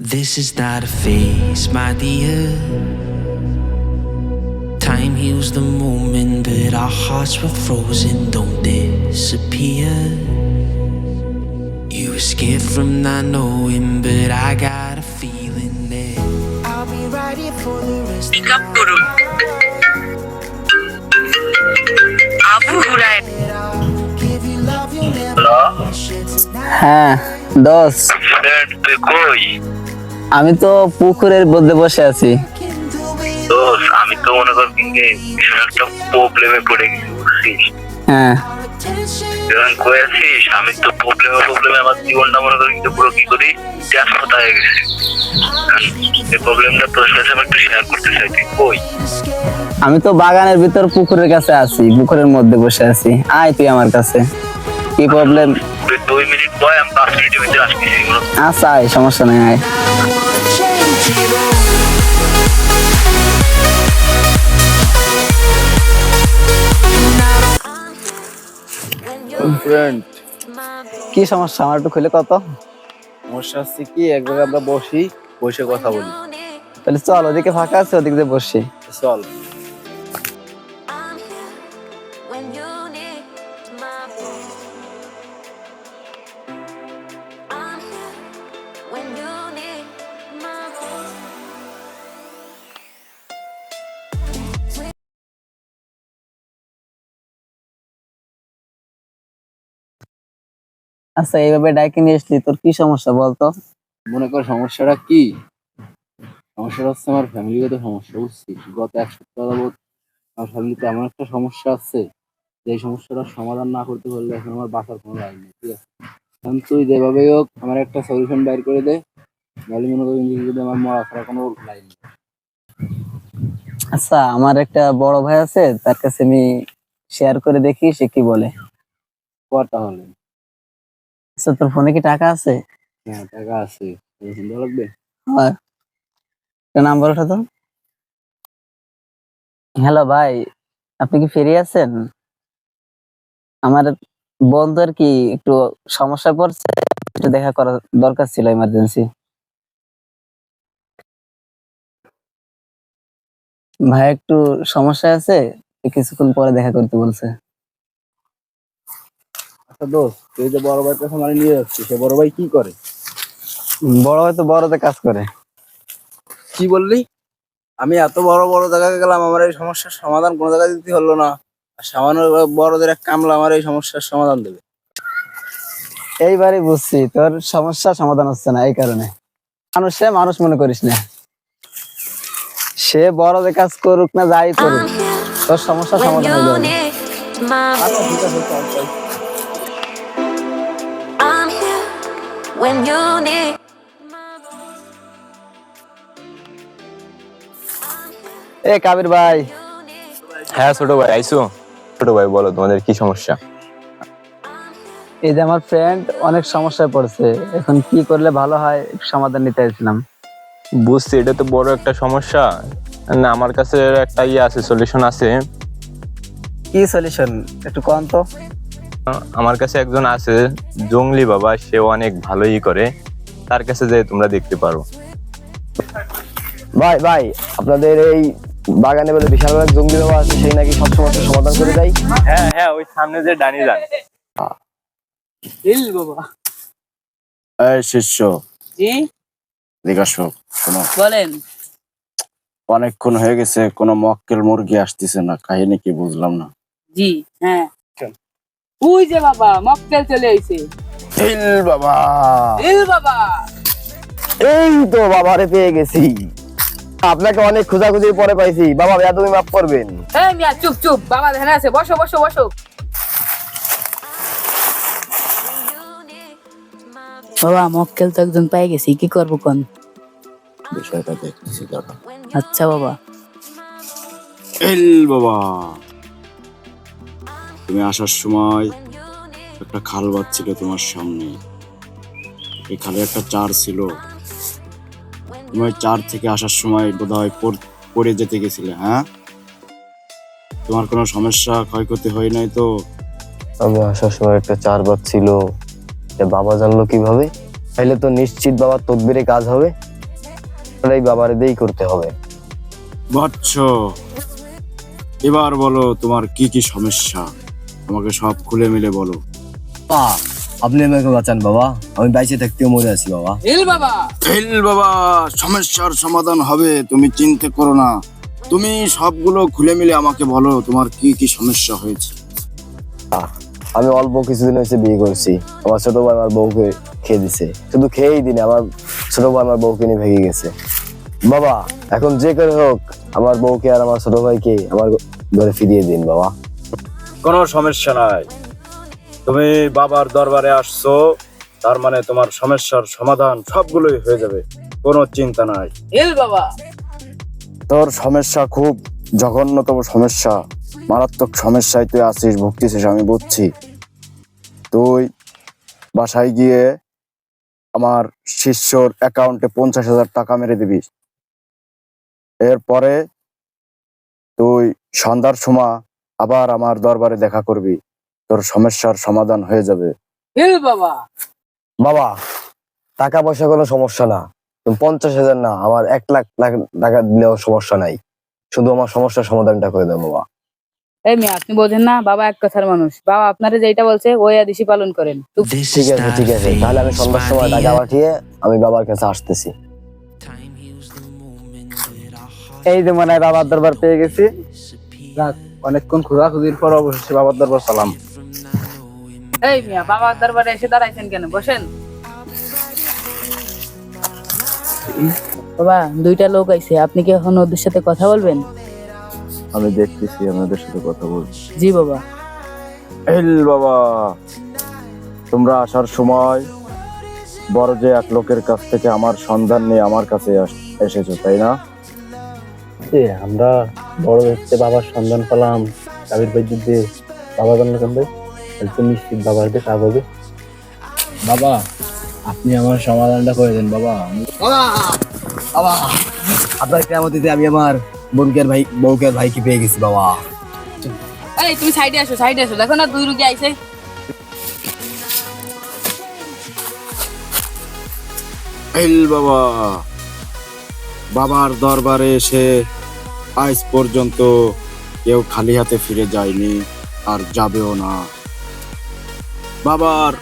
This is not a phase, my dear. Time heals the moment, but our hearts were frozen, don't disappear. You were scared from not knowing, but I got a feeling that I'll be right here for the rest of Pick up Guru. Abu Hurairah. give you love you'll never Hello? share tonight. হ্যাঁ দোষ, friend তুই কই? আমি তো পুকুরের মধ্যে বসে আছি। Can do it দোষ আমি তো মনে কর কিন্তু ভীষণ একটা প্রবলেমে পড়ে গেছি বুঝছিস? হ্যাঁ attention. যখন কই আছিস আমি তো প্রবলেমে আমার জীবনটা মনে করি কিন্তু পুরো কি করি ব্যস্ততা হয়ে গেছে। এই প্রবলেমটা তোর সাথে আমি একটু শেয়ার করতে চাই, তুই কই? আমি তো বাগানের ভিতর পুকুরের কাছে আছি, পুকুরের মধ্যে বসে আছি। আয় তুই আমার কাছে, কি প্রবলেম? তুই 2 মিনিট বয়, আমি 5 মিনিটের ভিতরে আসছি। আচ্ছা আয়, সমস্যা নেই, আয়। Change it all. ফ্রেন্ড, কি সমস্যা আমার একটু খুলে কত। সমস্যা হচ্ছে কি, এক জায়গায় আমরা বসে কথা বলি। তাহলে চল, ওদিকে ফাঁকা আছে, ওদিক দিয়ে বসি। চল। When you need my voice, I'm here. When you need my voice. আচ্ছা, এইভাবে ডাইকে নিয়ে আসলি, তোর কি সমস্যা বলতো? মনে কর সমস্যাটা কি, সমস্যাটা হচ্ছে আমার ফ্যামিলিগত সমস্যা, বুঝছিস? গত 1 সপ্তাহ যাবত আমার ফ্যামিলিতে এমন একটা সমস্যা আছে, যে সমস্যাটার সমাধান না করতে পারলে এখন আমার বাঁচার কোনো লাইন নেই, ঠিক আছে? এখন তুই যেভাবেই হোক আমার একটা সলিউশন বাইর করে দে, নাহলে মনে করি যদি আমার মরা ছাড়া কোনো লাইন নেই। আচ্ছা, আমার একটা বড় ভাই আছে, তার কাছে আমি শেয়ার করে দেখি সে কি বলে। কর তাহলে। আচ্ছা, তোর ফোনে কি টাকা আছে? হ্যাঁ, টাকা আছে, চিন্তা লাগবে। হয়, নাম্বার ওঠা তো। হ্যালো ভাই, আপনি কি ফ্রি আছেন? আমার বন্ধু আর কি একটু সমস্যা পড়ছে, একটু দেখা করা দরকার ছিল, ইমার্জেন্সি। ভাই একটু সমস্যা আছে, কিছুক্ষণ পরে দেখা করতে বলছে। আচ্ছা দোস্ত, তুই যে বড় ভাইয়ের কাছে মানে নিয়ে যাচ্ছিস, সে বড় ভাই কি করে? বড় ভাই তো বড়তে কাজ করে। কি বললি? আমি এত বড় বড় জায়গায় গেলাম, আমার এই সমস্যার সমাধান কোনো জায়গায় দিতে হলো না, আর সামান্য বড়দের এক কামলা আমার এই সমস্যার সমাধান দেবে। এইবারই বুঝছি তোর সমস্যা সমাধান হচ্ছে না, এই কারণে। সে মানুষ মনে করিস না, সে বড়দের কাজ করুক না যাই করুক, I'm here. তোর সমস্যা When সমাধান হয়ে you যাবে। need my আচ্ছা ঠিক voice. আছে, চল চল। I'm here. When you need my voice. এ কাবির ভাই, হ্যাঁ ছোট ভাই আইসো। ছোট ভাই বলো, তোমাদের কি সমস্যা? এই যে আমার ফ্রেন্ড অনেক সমস্যায় পড়ছে, এখন কি করলে ভালো হয় একটু সমাধান নিতে চাইছিলাম। বুঝছি, এটা তো বড় একটা সমস্যা। না, আমার কাছে একটা আছে, সলিউশন আছে। কি সলিউশন একটু কন তো। আমার কাছে একজন আছে, জঙ্গলি বাবা, সে অনেক ভালোই করে, তার কাছে যেয়ে তোমরা দেখতে পারো। ভাই ভাই, আপনাদের এই বাগানে বলে বিশাল বড় জঙ্গলি বাবা আছে, সেই নাকি সব সমস্যার সমাধান করে দেয়। হ্যাঁ হ্যাঁ, ওই সামনে যে ডানি যান। বাবা এই শিষ্য, জি জিজ্ঞাসা শোনো, বলেন। অনেকক্ষণ হয়ে গেছে, কোনো মক্কেল মুরগি আসতেছে না, কাহিনী কি বুঝলাম না। জি হ্যাঁ, ওই যে বাবা মক্কেল চলে আইছে। হিল বাবা, এল বাবা, এই তো বাবারে পেয়ে গেছি, আপনাকে অনেক খোঁজাখুঁজির পরে পাইছি। বাবা ভাইয়া তুমি মাফ করবেন। এই মিয়া চুপ চুপ, বাবা ধ্যানে আছে, বসো বসো বসো। বাবা মক্কেল তো একজন পেয়ে গেছি, কি করবো কোন? বিষয়টা দেখতেছি দাদা। আচ্ছা বাবা। হিল বাবা, তুমি আসার সময় একটা খাল ছিল তোমার সামনে, এই খালে একটা চার ছিল, তুমি ওই চার থেকে আসার সময় বোধহয় পড়ে যেতে গেছিলে। হ্যাঁ, তোমার কোনো সমস্যা ক্ষয়ক্ষতি হয় নাই তো? আমি আসার সময় একটা চার ছিল, বাবা জানলো কিভাবে? তাইলে তো নিশ্চিত বাবা তদবিরে কাজ হবে। এই বাবারে দিয়েই করতে হবে। বৎস, এবার বলো তোমার কি কি সমস্যা, আমাকে সব খুলে মিলে বলো। আপনি আমাকে বাঁচান বাবা, আমি বাইচে থাকতেও মরে আছি বাবা। হিল বাবা। হেল বাবা, সমস্যার সমাধান হবে, তুমি চিন্তা করো না। তুমি সবগুলো খুলে মিলে আমাকে বলো তোমার কি কি সমস্যা হয়েছে। আমি অল্প কিছুদিন হয়েছে বিয়ে করছি, আমার ছোট ভাই আমার বউকে খেয়ে দিছে, শুধু খেয়েই দিনে আমার ছোট ভাই আমার বউকে নিয়ে ভেঙে গেছে। বাবা এখন যে করে হোক আমার বউকে আর আমার ছোট ভাইকে আমার ঘরে ফিরিয়ে দিন বাবা। কোনো সমস্যা নাই, তুমি বাবার দরবারে আসছো, তার মানে তোমার সমস্যার সমাধান সবগুলোই হয়ে যাবে, কোনো চিন্তা নাই। হিল বাবা। তোর সমস্যা খুব জঘন্যতম সমস্যা, মারাত্মক সমস্যায় তুই আছিস, ভুগতেছিস, আমি বুঝছি। তুই বাসায় গিয়ে আমার শিষ্যর অ্যাকাউন্টে 50,000 টাকা মেরে দিবি। এরপরে তুই সন্ধ্যার সময় আবার আমার দরবারে দেখা করবি, তোর সমস্যার সমাধান হয়ে যাবে। হিল বাবা। বাবা টাকা পয়সা কোনো সমস্যা না, তুমি 50,000 না আমার 1 লাখ টাকা দিলেও সমস্যা নাই, শুধু আমার সমস্যার সমাধানটা করে দাও বাবা। এই মেয়ে, আপনি বোঝেন না, বাবা এক কথার মানুষ। বাবা আপনারা যেটা বলছে ওই আদেশই পালন করেন। This ঠিক is আছে not ঠিক a আছে, তাহলে আমি phase সন্ধ্যার by সময় the টাকা end. পাঠিয়ে আমি বাবার কাছে আসতেছি। Time heals the moment that our hearts এই যে মনে হয় বাবার দরবার পেয়ে গেছি। যাক, অনেকক্ষণ খোঁজাখুঁজির পর অবশেষে বাবার দরবার সালাম। from not knowing এই মিয়া, বাবার দরবারে এসে দাঁড়াইছেন কেন? বসেন। বাবা, দুইটা লোক আইছে, আপনি কি এখন ওদের সাথে কথা বলবেন? আমি দেখতেছি আমাদের সাথে কথা বলছি। জি বাবা। হেল বাবা, তোমরা আসার সময় বড় যে এক লোকের কাছ থেকে আমার সন্ধান নিয়ে আমার কাছে এসেছো, তাই না? আমরা বড় হচ্ছে বাবার সন্ধান পেলাম, কাবির ভাই দিতে বাবা জানলে কেন ভাই, তো নিশ্চিত বাবার দিয়ে কাজ হবে। বাবা আপনি আমার সমাধানটা করে দেন বাবা। বাবা আপনার কেমতিতে আমি আমার বোনকে বউকে ভাইকে পেয়ে গেছি বাবা। এই তুমি সাইডে আসো, সাইডে আসো, দেখো না দুই রুগী আইছে। হেল বাবা, বাবার দরবারে এসে আজ পর্যন্ত কেউ খালি হাতে ফিরে যায়নি, আর যাবেও না। বাবার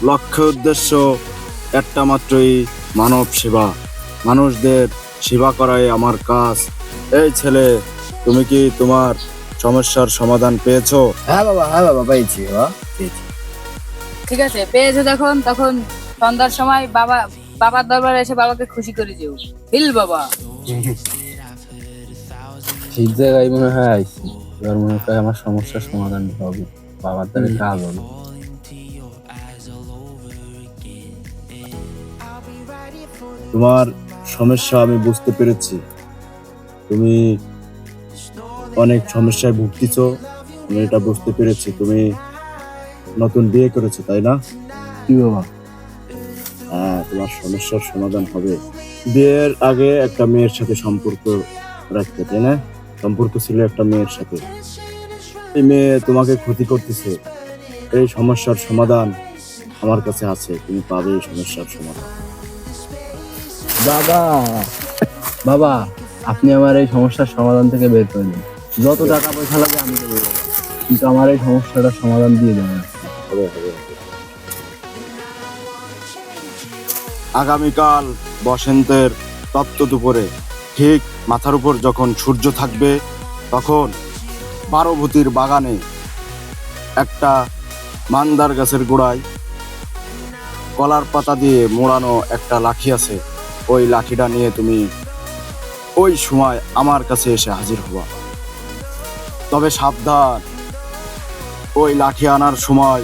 লক্ষ্য উদ্দেশ্য একটা মাত্রই, মানব সেবা, মানুষদের সেবা করাই আমার কাজ। এই ছেলে, তুমি কি তোমার সমস্যার সমাধান পেয়েছো? হ্যাঁ বাবা পেয়েছি বাবা, পেয়েছি। ঠিক আছে, পেয়েছো যখন, তখন সন্ধ্যার সময় বাবার দরবারে এসে বাবাকে খুশি করে যেও। হিল বাবা। ঠিক জায়গায় মনে হয় আইছি, এবার মনে হয় আমার সমস্যার সমাধান হবে, বাবার দ্বারা কাজ হবে। তোমার সমস্যা আমি বুঝতে পেরেছি, তুমি অনেক সমস্যায় ভুগতেছো, আমি এটা বুঝতে পেরেছি। তুমি নতুন বিয়ে করেছো, তাই না? কি বাবা? হ্যাঁ, তোমার সমস্যার সমাধান হবে। বিয়ের আগে একটা মেয়ের সাথে সম্পর্ক রাখতে, তাই না? সম্পর্ক ছিল একটা মেয়ের সাথে, এই মেয়ে তোমাকে ক্ষতি করতেছে। এই সমস্যার সমাধান আমার কাছে আছে, তুমি পাবে এই সমস্যার সমাধান। বাবা আপনি আমার এই সমস্যার সমাধান থেকে বের করে দিন, যত টাকা পয়সা লাগে আমি দেবো বাবা, কিন্তু আমার এই সমস্যাটার সমাধান দিয়ে দেবেন। হবে। আগামীকাল বসন্তের তপ্ত দুপুরে ঠিক মাথার উপর যখন সূর্য থাকবে, তখন বারোভূতির বাগানে একটা মান্দার গাছের গোড়ায় কলার পাতা দিয়ে মোড়ানো একটা লাঠি আছে, ওই লাঠিটা নিয়ে তুমি ওই সময় আমার কাছে এসে হাজির হবা। তবে সাবধান, ওই লাঠি আনার সময়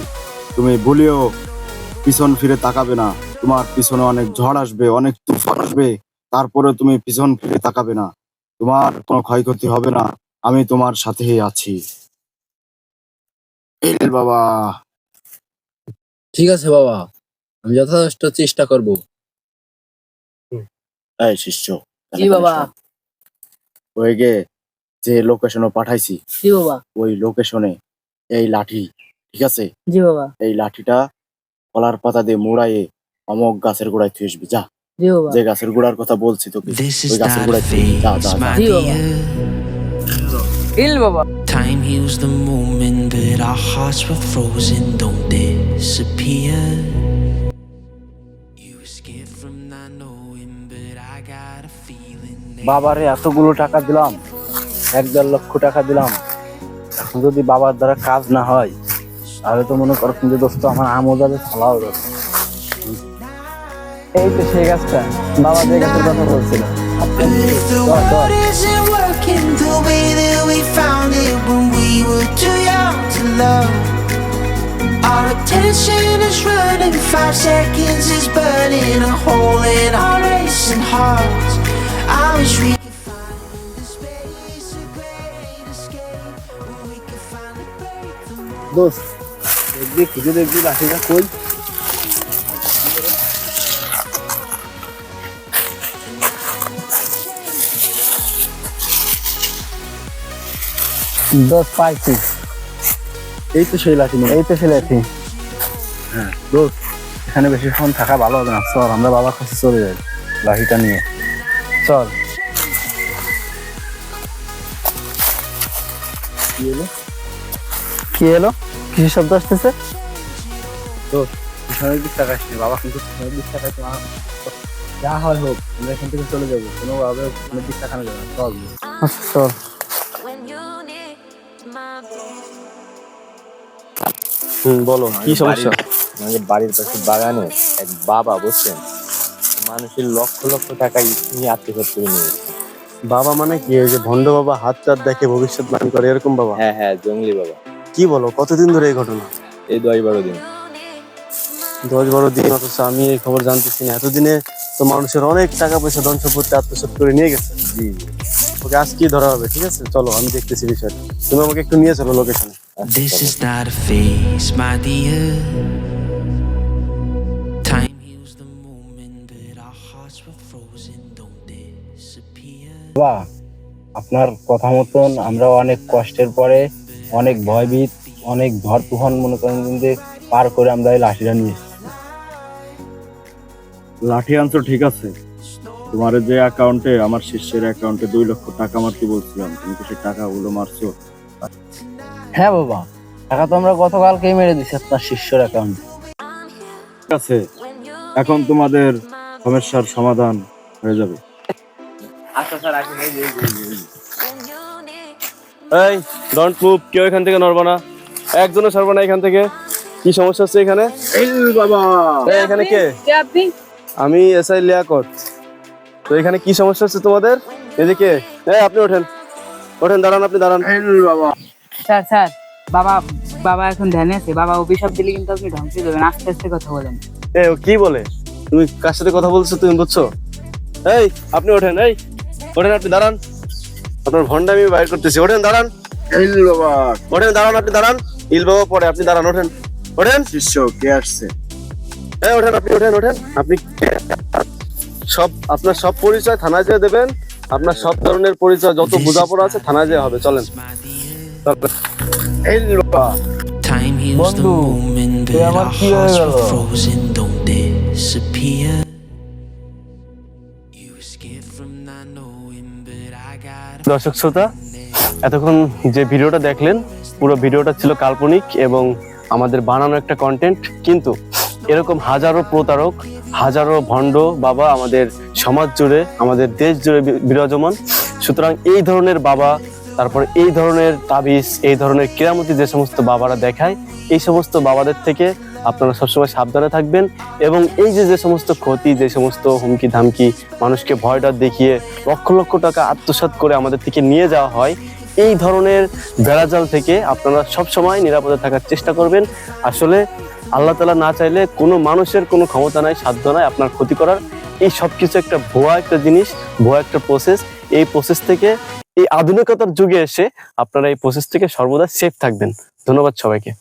তুমি ভুলেও পিছন ফিরে তাকাবে না। তোমার পিছনে অনেক ঝড় আসবে, অনেক তুফান আসবে, তারপরে তুমি পিছন ফিরে তাকাবে না, তোমার কোনো ক্ষয়ক্ষতি হবে না, আমি তোমার সাথেই আছি। এই বাবা। ঠিক আছে বাবা, আমি যথেষ্ট চেষ্টা করব। এই শিষ্য, জি বাবা। ওই গে যে লোকেশনে পাঠাইছি, জি বাবা। ওই লোকেশনে এই লাঠি, ঠিক আছে? জি বাবা। এই লাঠিটা কলার পাতা দিয়ে মোড়াইয়ে অমক গাছের গোড়ায় থুয়ে আসবি, যা। জি বাবা। যে গাছের গোড়ার কথা বলছি তোকে, This ওই is গাছের not a গোড়ায় যা যা phase, যা। my Dio. dear. হিল বাবা। Time heals the moment, but our hearts were frozen, don't disappear. You were scared from not knowing, but I got a feeling that বাবারে এতগুলো টাকা দিলাম, 1.5 লক্ষ টাকা দিলাম, এখন যদি বাবার দ্বারা কাজ না হয় তাহলে তো মনে করছেন যে দোস্ত আমার আমও যাবে, ফলাও যাবে। এই তো সেই গাছটা, বাবা যে গাছের কথা বলছিল। But if the world isn't working the way that we found it when we were too young to love, our attention is running, 5 seconds is burning a hole in our racing hearts. I wish we could find the space, a great escape, where we could finally break the mold. দোস্ত দেখবি, খুঁজে দেখবি লাঠিটা কই। দোষ পাইছি, এই তো সেই লাঠি। এই তো সেই লাঠি। হ্যাঁ দোস্ত, এখানে বেশিক্ষণ থাকা ভালো হবে না, চল আমরা বাবার কাছে চলে যাই লাঠিটা নিয়ে, চল। কি হলো? কি এলো? কিসের শব্দ আসতেছে? দোস্ত পিছনের দিক টাকা আসছে, বাবা কিন্তু পিছনের দিক টাকায় তোমার যা হয় হোক, আমরা এখান থেকে চলে যাবো, কোনোভাবে পিছনের দিক টাকানো যাবে না, চল। আচ্ছা, চল। When you need my বলো কি সমস্যা? আমাদের বাড়ির পাশে বাগানে এক বাবা বসছেন, মানুষের লক্ষ লক্ষ টাকা নিয়ে আত্মসাৎ করে নিয়েছে। বাবা মানে কি, ওই যে ভণ্ড বাবা, হাত টাত দেখে ভবিষ্যৎ বাণী করে এরকম বাবা? হ্যাঁ হ্যাঁ, জঙ্গলি বাবা। কি বলো, কতদিন ধরে এই ঘটনা? এই 10-12 দিন। 10-12 দিন, অথচ আমি এই খবর জানতেছি না। এতদিনে তো মানুষের অনেক টাকা পয়সা ধন সম্পত্তি আত্মসাৎ করে নিয়ে গেছে। জি। ওকে আজকেই ধরা হবে, ঠিক আছে? চলো আমি দেখতেছি বিষয়টা, তুমি আমাকে একটু নিয়ে চলো লোকেশনে। This is not a phase, my dear. Time heals the moment, but our hearts were frozen, don't disappear. বাবা, আপনার কথা মতন আমরা অনেক কষ্টের পরে, অনেক ভয়ভীত, অনেক ঝড় তুফান মনে করেন যে পার করে আমরা এই লাঠিটা নিয়ে এসেছি। লাঠি আনছো ঠিক আছে, তোমার যে অ্যাকাউন্টে, আমার শিষ্যের অ্যাকাউন্টে 2 লক্ষ টাকা মারতে বলছিলাম, তুমি কি সেই টাকাগুলো মারছো? হ্যাঁ বাবা, টাকা তো আমরা গতকালকেই মেরে দিছি আপনার শিষ্যর অ্যাকাউন্টে। ঠিক আছে, এখন তোমাদের সমস্যার সমাধান হয়ে যাবে। আচ্ছা স্যার, আসেন। এই যে, এই যে, এই যে। এই ডোন্ট মুভ, কেউ এখান থেকে নড়বা না, একজনও সরবা না এখান থেকে। কি সমস্যা হচ্ছে এখানে? এই বাবা, এই, এখানে কে? আপনি? আমি এসআই লিয়াকত। তো এখানে কি সমস্যা হচ্ছে তোমাদের? এদিকে এই, আপনি ওঠেন, ওঠেন, দাঁড়ান, আপনি দাঁড়ান। এই বাবা, স্যার স্যার, বাবা বাবা এখন ধ্যানে আছে, বাবা অভিশাপ দিলে কিন্তু আপনি ধ্বংস হয়ে যাবেন, আস্তে আস্তে কথা বলেন। এ ও কি বলে? তুমি কার সাথে কথা বলছো তুমি বুঝছো? এই আপনি ওঠেন, এই ওঠেন, আপনি দাঁড়ান, আপনার ভন্ডা আমি বাইর করতেছি। ওঠেন, দাঁড়ান, এই বাবা, ওঠেন, দাঁড়ান, আপনি দাঁড়ান। ইল বাবা পরে, আপনি দাঁড়ান, ওঠেন, ওঠেন। শিষ্য কে আসছে? এই ওঠেন, আপনি ওঠেন, ওঠেন। আপনি সব, আপনার সব পরিচয় থানায় যেয়ে দেবেন, আপনার সব ধরনের পরিচয় যত বোঝাপড়া আছে থানায় যেয়ে হবে। চলেন। এই বাবা, Time heals the moment, but our hearts were frozen, don't disappear. You were scared from not knowing, but I got a দর্শক শ্রোতা, এতক্ষণ যে ভিডিওটা দেখলেন, পুরো ভিডিওটা ছিল কাল্পনিক এবং আমাদের বানানো একটা কন্টেন্ট, কিন্তু এরকম হাজারো প্রতারক, হাজারো ভণ্ড বাবা আমাদের সমাজ জুড়ে, আমাদের দেশ জুড়ে বিরাজমান। সুতরাং এই ধরনের বাবা, তারপর এই ধরনের তাবিজ, এই ধরনের কেরামতি যে সমস্ত বাবারা দেখায়, এই সমস্ত বাবাদের থেকে আপনারা সবসময় সাবধানে থাকবেন। এবং এই যে যে সমস্ত ক্ষতি, যে সমস্ত হুমকি ধামকি, মানুষকে ভয়টা দেখিয়ে লক্ষ লক্ষ টাকা আত্মসাৎ করে আমাদের থেকে নিয়ে যাওয়া হয়, এই ধরনের বেড়াজাল থেকে আপনারা সবসময় নিরাপদে থাকার চেষ্টা করবেন। আসলে আল্লাহ তাআলা না চাইলে কোনো মানুষের কোনো ক্ষমতা নাই, সাধ্য নাই আপনার ক্ষতি করার। এই সবকিছু একটা ভুয়া একটা জিনিস, ভুয়া একটা প্রসেস। এই প্রসেস থেকে, এই আধুনিকতার যুগে এসে আপনারা এই প্রসেস থেকে সর্বদা সেফ থাকবেন। ধন্যবাদ সবাইকে।